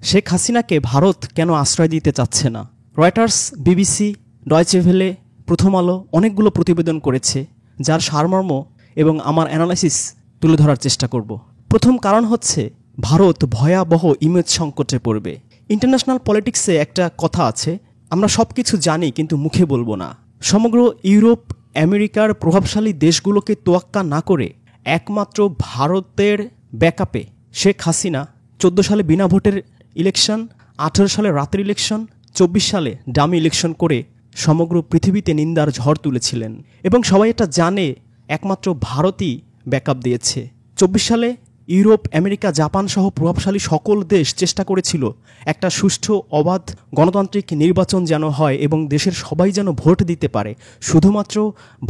শেখ হাসিনাকে ভারত কেন আশ্রয় দিতে চাচ্ছে না? রয়টার্স, বিবিসি, ডয়চে ভেলে, প্রথম আলো অনেকগুলো প্রতিবেদন করেছে, যার সারমর্ম এবং আমার অ্যানালাইসিস তুলে ধরার চেষ্টা করব। প্রথম কারণ হচ্ছে ভারত ভয়াবহ ইমেজ সংকটে পড়বে। ইন্টারন্যাশনাল পলিটিক্সে একটা কথা আছে, আমরা সব কিছু জানি কিন্তু মুখে বলবো না। সমগ্র ইউরোপ, আমেরিকার প্রভাবশালী দেশগুলোকে তোয়াক্কা না করে একমাত্র ভারতের ব্যাকআপে শেখ হাসিনা 14 সালে বিনা ভোটের ইলেকশন, 18 সালে রাতের ইলেকশন, 24 সালে ডামি ইলেকশন করে সমগ্র পৃথিবীতে নিন্দার ঝড় তুলেছিলেন। এবং সবাই এটা জানে একমাত্র ভারতই ব্যাকআপ দিয়েছে। 24 সালে ইউরোপ, আমেরিকা, জাপান সহ প্রভাবশালী সকল দেশ চেষ্টা করেছিল একটা সুষ্ঠু, অবাধ, গণতান্ত্রিক নির্বাচন যেন হয় এবং দেশের সবাই যেন ভোট দিতে পারে। শুধুমাত্র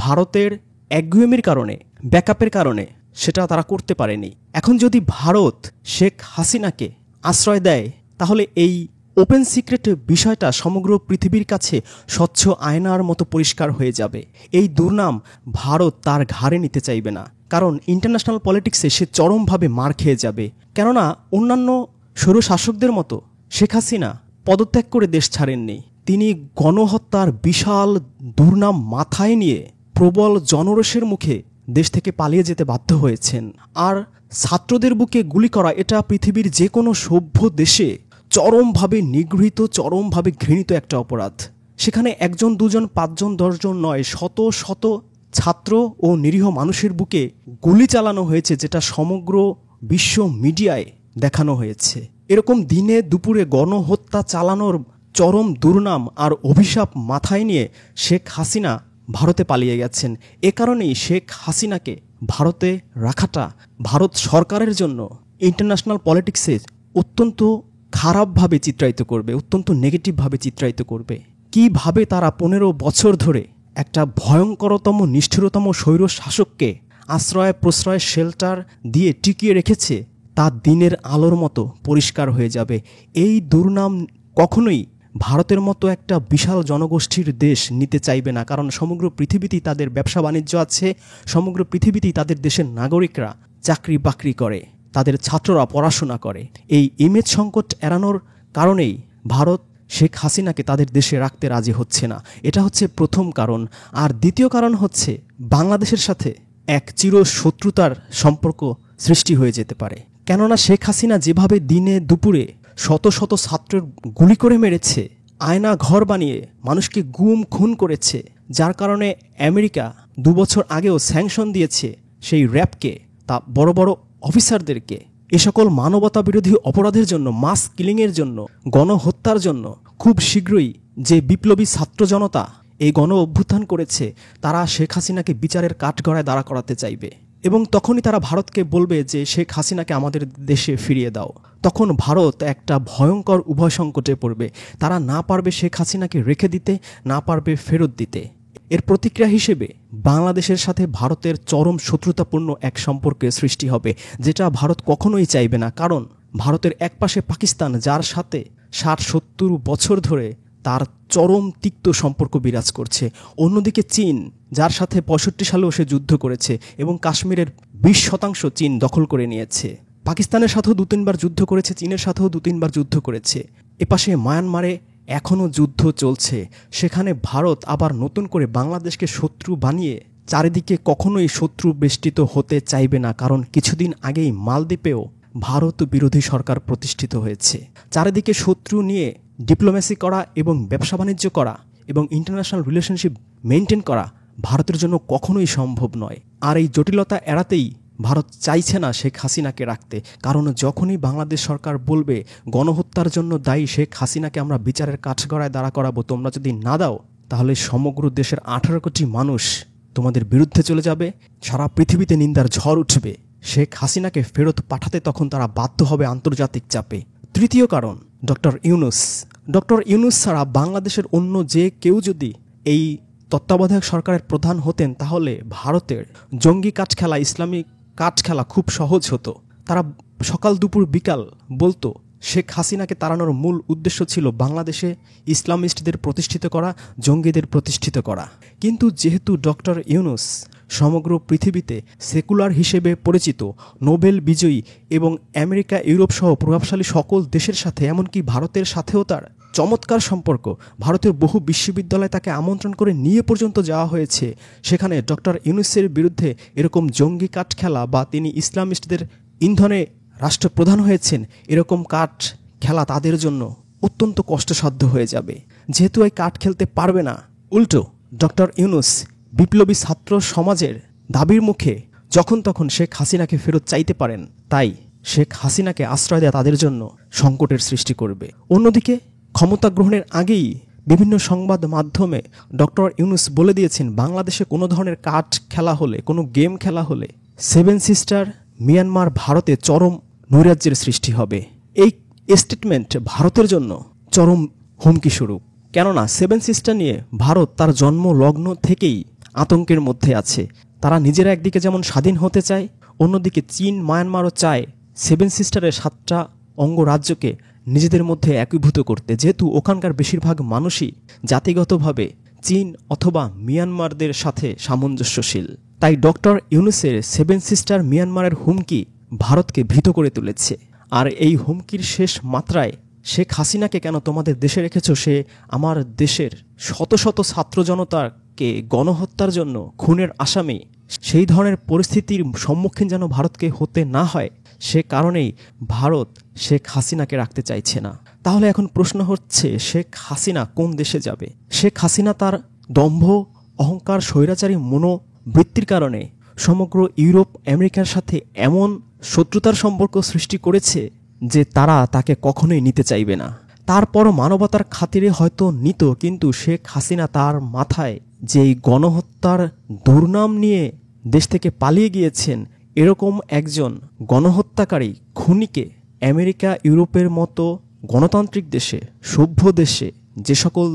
ভারতের একগুঁয়েমির কারণে, ব্যাকআপের কারণে সেটা তারা করতে পারেনি। এখন যদি ভারত শেখ হাসিনাকে আশ্রয় দেয়, তাহলে এই ওপেন সিক্রেট বিষয়টা সমগ্র পৃথিবীর কাছে স্বচ্ছ আয়নার মতো পরিষ্কার হয়ে যাবে। এই দুর্নাম ভারত তার ঘাড়ে নিতে চাইবে না, কারণ ইন্টারন্যাশনাল পলিটিক্সে সে চরমভাবে মার খেয়ে যাবে। কেননা অন্যান্য স্বৈরশাসকদের মতো শেখ হাসিনা পদত্যাগ করে দেশ ছাড়েননি। তিনি গণহত্যার বিশাল দুর্নাম মাথায় নিয়ে প্রবল জনরোষের মুখে দেশ থেকে পালিয়ে যেতে বাধ্য হয়েছেন। আর ছাত্রদের বুকে গুলি করা, এটা পৃথিবীর যে কোনো সভ্য দেশে চরমভাবে নিগৃহীত, চরমভাবে ঘৃণিত একটা অপরাধ। সেখানে 1 জন 2 জন 5 জন 10 জন নয়, শত শত ছাত্র ও নিরীহ মানুষের বুকে গুলি চালানো হয়েছে, যেটা সমগ্র বিশ্ব মিডিয়ায় দেখানো হয়েছে। এরকম দিনে দুপুরে গণহত্যা চালানোর চরম দুর্নাম আর অভিশাপ মাথায় নিয়ে শেখ হাসিনা ভারতে পালিয়ে গেছেন। এ কারণেই শেখ হাসিনাকে ভারতে রাখাটা ভারত সরকারের জন্য ইন্টারন্যাশনাল পলিটিক্সে অত্যন্ত খারাপভাবে চিত্রায়িত করবে, অত্যন্ত নেগেটিভভাবে চিত্রায়িত করবে। কিভাবে তারা 15 বছর ধরে একটা ভয়ঙ্করতম, নিষ্ঠুরতম স্বৈর শাসককে আশ্রয়, প্রশ্রয়, শেল্টার দিয়ে টিকিয়ে রেখেছে, তা দিনের আলোর মতো পরিষ্কার হয়ে যাবে। এই দুর্নাম কখনোই ভারতের মতো একটা বিশাল জনগোষ্ঠীর দেশ নিতে চাইবে না, কারণ সমগ্র পৃথিবীতেই তাদের ব্যবসা বাণিজ্য আছে, সমগ্র পৃথিবীতেই তাদের দেশের নাগরিকরা চাকরি বাকরি করে, তাদের ছাত্ররা পড়াশোনা করে। এই ইমেজ সংকট এড়ানোর কারণেই ভারত শেখ হাসিনাকে তাদের দেশে রাখতে রাজি হচ্ছে না। এটা হচ্ছে প্রথম কারণ। আর দ্বিতীয় কারণ হচ্ছে বাংলাদেশের সাথে এক চিরশত্রুতার সম্পর্ক সৃষ্টি হয়ে যেতে পারে। কেননা শেখ হাসিনা যেভাবে দিনে দুপুরে শত শত ছাত্রের গুলি করে মেরেছে, আয়না ঘর বানিয়ে মানুষকে গুম খুন করেছে, যার কারণে আমেরিকা 2 বছর আগেও স্যাংশন দিয়েছে সেই র্যাবকে, তা বড় বড় অফিসারদেরকে। এ সকল মানবতা বিরোধী অপরাধের জন্য, মাস কিলিংয়ের জন্য, গণহত্যার জন্য খুব শীঘ্রই যে বিপ্লবী ছাত্র জনতা এই গণ অভ্যুত্থান করেছে, তারা শেখ হাসিনাকে বিচারের কাঠগড়ায় দাঁড়া করাতে চাইবে। এবং তখনই তারা ভারতকে বলবে যে শেখ হাসিনাকে আমাদের দেশে ফিরিয়ে দাও। তখন ভারত একটা ভয়ঙ্কর উভয় সংকটে পড়বে। তারা না পারবে শেখ হাসিনাকে রেখে দিতে, না পারবে ফেরত দিতে। এর প্রতিক্রিয়া হিসেবে বাংলাদেশের সাথে ভারতের চরম শত্রুতাপূর্ণ এক সম্পর্কের সৃষ্টি হবে, যেটা ভারত কখনোই চাইবে না। কারণ ভারতের একপাশে পাকিস্তান, যার সাথে 60-70 বছর ধরে তার চরম তিক্ত সম্পর্ক বিরাজ করছে। অন্যদিকে চীন, যার সাথে 65 সালেও সে যুদ্ধ করেছে এবং কাশ্মীরের 20% চীন দখল করে নিয়েছে। পাকিস্তানের সাথেও 2-3 বার যুদ্ধ করেছে, চীনের সাথেও 2-3 বার যুদ্ধ করেছে। এপাশে মায়ানমারে এখনও যুদ্ধ চলছে। সেখানে ভারত আবার নতুন করে বাংলাদেশকে শত্রু বানিয়ে চারিদিকে কখনোই শত্রু বেষ্টিত হতে চাইবে না। কারণ কিছুদিন আগেই মালদ্বীপেও ভারত বিরোধী সরকার প্রতিষ্ঠিত হয়েছে। চারিদিকে শত্রু নিয়ে ডিপ্লোম্যাসি করা এবং ব্যবসা বাণিজ্য করা এবং ইন্টারন্যাশনাল রিলেশনশিপ মেনটেন করা ভারতের জন্য কখনোই সম্ভব নয়। আর এই জটিলতা এড়াতেই ভারত চাইছে না শেখ হাসিনাকে রাখতে। কারণ যখনই বাংলাদেশ সরকার বলবে গণহত্যার জন্য দায়ী শেখ হাসিনাকে আমরা বিচারের কাঠগড়ায় দাঁড়া করাবো, তোমরা যদি না দাও তাহলে সমগ্র দেশের 18 কোটি মানুষ তোমাদের বিরুদ্ধে চলে যাবে, সারা পৃথিবীতে নিন্দার ঝড় উঠবে। শেখ হাসিনাকে ফেরত পাঠাতে তখন তারা বাধ্য হবে আন্তর্জাতিক চাপে। তৃতীয় কারণ, ডক্টর ইউনূস ছাড়া বাংলাদেশের অন্য যে কেউ যদি এই তত্ত্বাবধায়ক সরকারের প্রধান হতেন, তাহলে ভারতের জঙ্গি কাঠ খেলা, ইসলামিক কাঠ খেলা খুব সহজ হতো। তারা সকাল দুপুর বিকাল বলতো শেখ হাসিনাকে তাড়ানোর মূল উদ্দেশ্য ছিল বাংলাদেশে ইসলামিস্টদের প্রতিষ্ঠিত করা, জঙ্গিদের প্রতিষ্ঠিত করা। কিন্তু যেহেতু ডক্টর ইউনূস সমগ্র পৃথিবীতে সেকুলার হিসেবে পরিচিত, নোবেল বিজয়ী এবং আমেরিকা, ইউরোপ সহ প্রভাবশালী সকল দেশের সাথে, এমনকি ভারতের সাথেও তার চমৎকার সম্পর্ক। ভারতের বহু বিশ্ববিদ্যালয়ে তাকে আমন্ত্রণ করে নিয়ে পর্যন্ত যাওয়া হয়েছে। সেখানে ডক্টর ইউনূসের বিরুদ্ধে এরকম জঙ্গি কাঠ খেলা বা তিনি ইসলামিস্টদের ইন্ধনে রাষ্ট্রপ্রধান হয়েছেন, এরকম কাঠ খেলা তাদের জন্য অত্যন্ত কষ্টসাধ্য হয়ে যাবে। যেহেতু এই কাঠ খেলতে পারবে না, উল্টো ডক্টর ইউনূস বিপ্লবী ছাত্র সমাজের দাবির মুখে যখন তখন শেখ হাসিনাকে ফেরত চাইতে পারেন, তাই শেখ হাসিনাকে আশ্রয় দেওয়া তাদের জন্য সংকটের সৃষ্টি করবে। অন্যদিকে ক্ষমতা গ্রহণের আগেই বিভিন্ন সংবাদ মাধ্যমে ডক্টর ইউনূস বলে দিয়েছেন, বাংলাদেশে কোনো ধরনের কাঠ খেলা হলে, কোনো গেম খেলা হলে সেভেন সিস্টার, মিয়ানমার, ভারতে চরম নৈরাজ্যের সৃষ্টি হবে। এই স্টেটমেন্ট ভারতের জন্য চরম হুমকি স্বরূপ। কেননা সেভেন সিস্টার নিয়ে ভারত তার জন্ম লগ্ন থেকেই আতঙ্কের মধ্যে আছে। তারা নিজেরা একদিকে যেমন স্বাধীন হতে চায়, অন্যদিকে চীন, মায়ানমারও চায় সেভেন সিস্টারের 7টা অঙ্গরাজ্যকে নিজেদের মধ্যে একীভূত করতে, যেহেতু ওখানকার বেশিরভাগ মানুষই জাতিগতভাবে চীন অথবা মিয়ানমারদের সাথে সামঞ্জস্যশীল। তাই ডক্টর ইউনূসের সেভেন সিস্টার মিয়ানমারের হুমকি ভারতকে ভীত করে তুলেছে। আর এই হুমকির শেষ মাত্রায় শেখ হাসিনাকে কেন তোমাদের দেশে রেখেছ, সে আমার দেশের শত শত ছাত্র জনতাকে গণহত্যার জন্য খুনের আসামি, সেই ধরনের পরিস্থিতির সম্মুখীন যেন ভারতকে হতে না হয়, সে কারণেই ভারত শেখ হাসিনাকে রাখতে চাইছে না। তাহলে এখন প্রশ্ন হচ্ছে, শেখ হাসিনা কোন দেশে যাবে? শেখ হাসিনা তার দম্ভ, অহংকার, স্বৈরাচারী মনোবৃত্তির কারণে সমগ্র ইউরোপ, আমেরিকার সাথে এমন শত্রুতার সম্পর্ক সৃষ্টি করেছে যে তারা তাকে কখনোই নিতে চাইবে না। তারপরও মানবতার খাতিরে হয়তো নিত, কিন্তু শেখ হাসিনা তার মাথায় যেই গণহত্যার দুর্নাম নিয়ে দেশ থেকে পালিয়ে গিয়েছেন, এরকম একজন গণহত্যাকারী খুনিকে আমেরিকা, ইউরোপের মতো গণতান্ত্রিক দেশে, সভ্য দেশে, যে সকল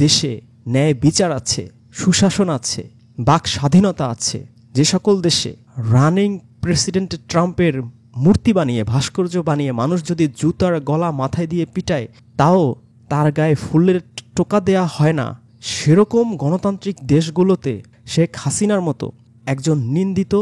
দেশে ন্যায় বিচার আছে, সুশাসন আছে, বাক স্বাধীনতা আছে, যে সকল দেশে রানিং প্রেসিডেন্ট ট্রাম্পের মূর্তি বানিয়ে, ভাস্কর্য বানিয়ে মানুষ যদি জুতার গলা মাথায় দিয়ে পিটায় তাও তার গায়ে ফুলের টোকা দেয়া হয় না, সেরকম গণতান্ত্রিক দেশগুলোতে শেখ হাসিনার মতো একজন নিন্দিত,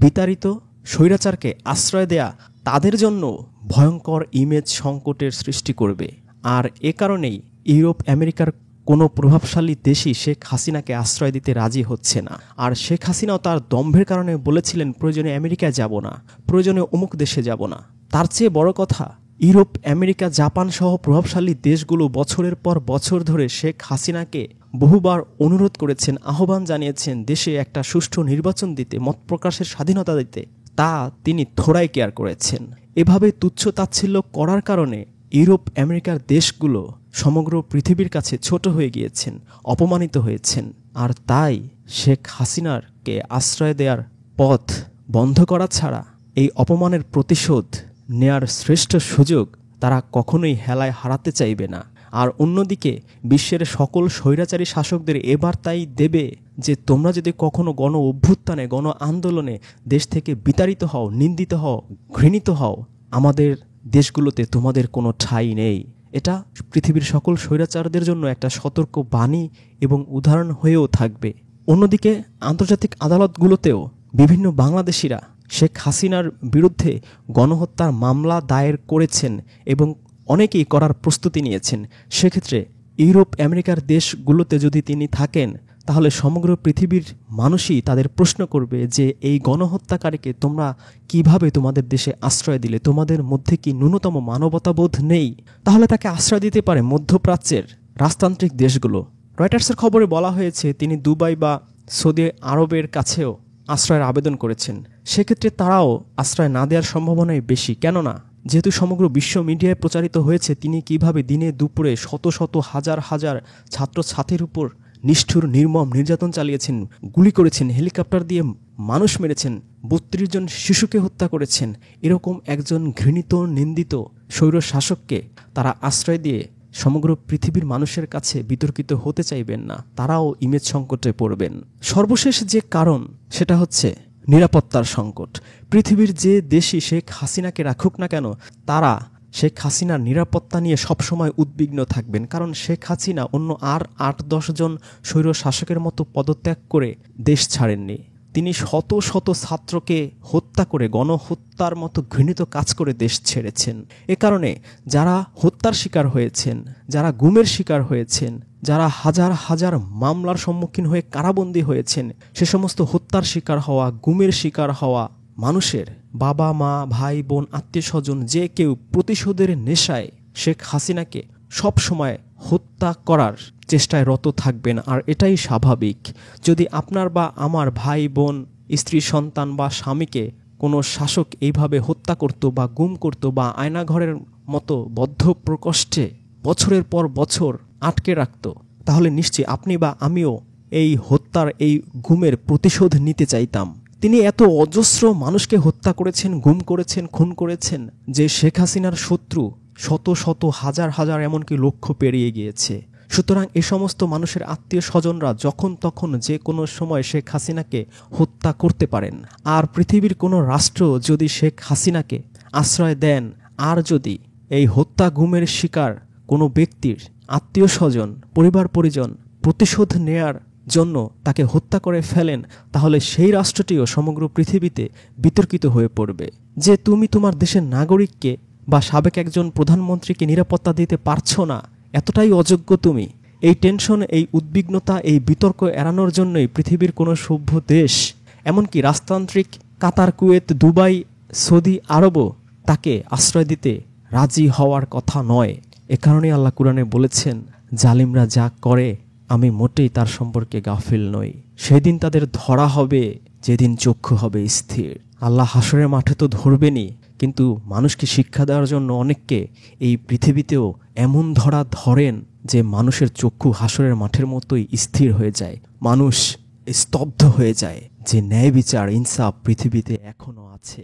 বিতাড়িত স্বৈরাচারকে আশ্রয় দেয়া তাদের জন্য ভয়ঙ্কর ইমেজ সংকটের সৃষ্টি করবে। আর এ কারণেই ইউরোপ, আমেরিকার কোনো প্রভাবশালী দেশই শেখ হাসিনাকে আশ্রয় দিতে রাজি হচ্ছে না। আর শেখ হাসিনাও তার দম্ভের কারণে বলেছিলেন, প্রয়োজনে আমেরিকায় যাব না, প্রয়োজনে অমুক দেশে যাব না। তার চেয়ে বড় কথা, ইউরোপ, আমেরিকা, জাপান সহ প্রভাবশালী দেশগুলো বছরের পর বছর ধরে শেখ হাসিনাকে বহুবার অনুরোধ করেছেন, আহ্বান জানিয়েছেন দেশে একটা সুষ্ঠু নির্বাচন দিতে, মত প্রকাশের স্বাধীনতা দিতে। তা তিনি থোড়াই কেয়ার করেছেন। এভাবে তুচ্ছ তাচ্ছিল্য করার কারণে ইউরোপ, আমেরিকার দেশগুলো সমগ্র পৃথিবীর কাছে ছোট হয়ে গিয়েছেন, অপমানিত হয়েছেন। আর তাই শেখ হাসিনারকে আশ্রয় দেওয়ার পথ বন্ধ করা ছাড়া এই অপমানের প্রতিশোধ নেয়ার শ্রেষ্ঠ সুযোগ তারা কখনোই হেলায় হারাতে চাইবে না। আর অন্যদিকে বিশ্বের সকল স্বৈরাচারী শাসকদের এবার তাই দেবে যে তোমরা যদি কখনো গণ অভ্যুত্থানে, গণ আন্দোলনে দেশ থেকে বিতাড়িত হও, নিন্দিত হও, ঘৃণিত হও, আমাদের দেশগুলোতে তোমাদের কোনো ঠাঁই নেই। এটা পৃথিবীর সকল স্বৈরাচারদের জন্য একটা সতর্ক বাণী এবং উদাহরণ হয়েও থাকবে। অন্যদিকে আন্তর্জাতিক আদালতগুলোতেও বিভিন্ন বাংলাদেশিরা শেখ হাসিনার বিরুদ্ধে গণহত্যার মামলা দায়ের করেছেন এবং অনেকেই করার প্রস্তুতি নিয়েছেন। সেক্ষেত্রে ইউরোপ, আমেরিকার দেশগুলোতে যদি তিনি থাকেন, তাহলে সমগ্র পৃথিবীর মানুষই তাদের প্রশ্ন করবে যে এই গণহত্যাকারীকে তোমরা কিভাবে তোমাদের দেশে আশ্রয় দিলে? তোমাদের মধ্যে কি ন্যূনতম মানবতাবোধ নেই? তাহলে তাকে আশ্রয় দিতে পারে মধ্যপ্রাচ্যের রাজতান্ত্রিক দেশগুলো। রয়টার্সের খবরে বলা হয়েছে তিনি দুবাই বা সৌদি আরবের কাছেও আশ্রয়ের আবেদন করেছেন। সেক্ষেত্রে তারাও আশ্রয় না দেওয়ার সম্ভাবনাই বেশি। কেননা যেহেতু সমগ্র বিশ্ব মিডিয়ায় প্রচারিত হয়েছে তিনি কিভাবে দিনে দুপুরে শত শত হাজার হাজার ছাত্রছাত্রীর উপর নিষ্ঠুর নির্মম নির্যাতন চালিয়েছেন, গুলি করেছেন, হেলিকপ্টার দিয়ে মানুষ মেরেছেন, 32 জন শিশুকে হত্যা করেছেন, এরকম একজন ঘৃণিত, নিন্দিত স্বৈর শাসককে তারা আশ্রয় দিয়ে সমগ্র পৃথিবীর মানুষের কাছে বিতর্কিত হতে চাইবেন না। তারাও ইমেজ সংকটে পড়বেন। সর্বশেষ যে কারণ সেটা হচ্ছে নিরাপত্তার সংকট। পৃথিবীর যে দেশই শেখ হাসিনাকে রাখুক না কেন, তারা শেখ হাসিনার নিরাপত্তা নিয়ে সবসময় উদ্বিগ্ন থাকবেন। কারণ শেখ হাসিনা অন্য আর 8-10 জন স্বৈর শাসকের মতো পদত্যাগ করে দেশ ছাড়েননি। তিনি শত শত ছাত্রকে হত্যা করে গণহত্যার মতো ঘৃণিত কাজ করে দেশ ছেড়েছেন। এ কারণে যারা হত্যার শিকার হয়েছেন, যারা গুমের শিকার হয়েছেন, যারা হাজার হাজার মামলার সম্মুখীন হয়ে কারাবন্দী হয়েছেন, সে সমস্ত হত্যার শিকার হওয়া, গুমের শিকার হওয়া মানুষের বাবা মা ভাই বোন আত্মীয় স্বজন যে কেউ প্রতিশোধের নেশায় শেখ হাসিনাকে সব সময় হত্যা করার চেষ্টায় রত থাকবেন। আর এটাই স্বাভাবিক। যদি আপনার বা আমার ভাই বোন, স্ত্রী, সন্তান বা স্বামীকে কোনো শাসক এইভাবে হত্যা করত বা গুম করত বা আয়নাঘরের মতো বদ্ধ প্রকোষ্ঠে বছরের পর বছর আটকে রাখত, তাহলে নিশ্চয়ই আপনি বা আমিও এই হত্যার, এই গুমের প্রতিশোধ নিতে চাইতাম। তিনি এত অজস্র মানুষকে হত্যা করেছেন, গুম করেছেন, খুন করেছেন যে শেখ হাসিনার শত্রু শত শত হাজার হাজার এমনকি লক্ষ পেরিয়ে গিয়েছে। সুতরাং এ সমস্ত মানুষের আত্মীয় স্বজনরা যখন তখন যে কোনো সময় শেখ হাসিনাকে হত্যা করতে পারেন। আর পৃথিবীর কোনো রাষ্ট্র যদি শেখ হাসিনাকে আশ্রয় দেন, আর যদি এই হত্যা গুমের শিকার কোনো ব্যক্তির আত্মীয় স্বজন, পরিবার পরিজন প্রতিশোধ নেয়ার জন্য তাকে হত্যা করে ফেলেন, তাহলে সেই রাষ্ট্রটিও সমগ্র পৃথিবীতে বিতর্কিত হয়ে পড়বে যে তুমি তোমার দেশের নাগরিককে বা সাবেক একজন প্রধানমন্ত্রীকে নিরাপত্তা দিতে পারছো না, এতটাই অযোগ্য তুমি। এই টেনশন, এই উদ্বিগ্নতা, এই বিতর্ক এড়ানোর জন্যই পৃথিবীর কোনো সভ্য দেশ, এমনকি রাজতান্ত্রিক কাতার, কুয়েত, দুবাই, সৌদি আরবও তাকে আশ্রয় দিতে রাজি হওয়ার কথা নয়। এ কারণেই আল্লাহ কুরআনে বলেছেন, জালিমরা যা করে আমি মোটেই তার সম্পর্কে গাফিল নই। সেদিন তাদের ধরা হবে যেদিন চক্ষু হবে স্থির। আল্লাহ হাসরের মাঠে তো ধরবেনই, কিন্তু মানুষকে শিক্ষা দেওয়ার জন্য অনেককে এই পৃথিবীতেও এমন ধরা ধরেন যে মানুষের চক্ষু হাসরের মাঠের মতোই স্থির হয়ে যায়, মানুষ স্তব্ধ হয়ে যায় যে ন্যায় বিচার, ইনসাফ পৃথিবীতে এখনো আছে।